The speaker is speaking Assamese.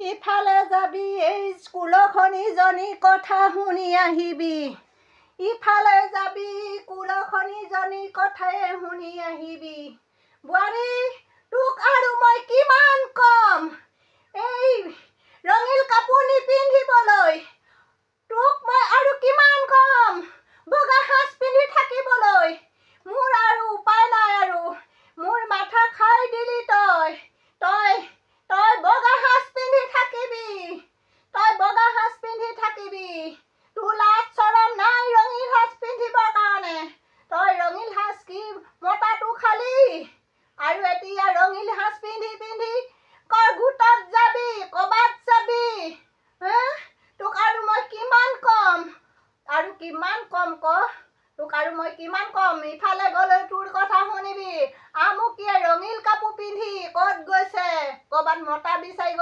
ইফালে যাবি এই স্কুলখন ইজনী কথা শুনি আহিবি। ইফালে যাবি কুলখন ইজনী কথাই শুনি আহিবি। বোৱাৰী তোক আৰু মই কিমান কম এই ৰঙীল কাপোৰ নিপিন্ধিবলৈ। তোক মই আৰু কিমান কম বগা সাজ পিন্ধি থাকিবলৈ। মোৰ আৰু উপায় নাই আৰু মোৰ মাথা খাই দিলি তই। তই বগা সাজ পিন্ধি থাকিবি। তই বগা সাজ পিন্ধি থাকিবি। তোৰ লাজ চৰম নাই ৰঙীল সাজ পিন্ধিবৰ কাৰণে। তই ৰঙীল সাজ কি মতাটো খালি আৰু এতিয়া ৰঙীল সাজ পিন্ধি পিন্ধি গোটত যাবি, ক'বাত যাবি। তোক আৰু মই কিমান কম আৰু কিমান কম ক। তোক আৰু মই কিমান কম ইফালে গ'লে তোৰ কথা শুনিবি। আমুকিয়ে ৰঙীল কাপোৰ পিন্ধি ক'ত গৈছে, ক'বাত মতা বিচাৰি গৈছে।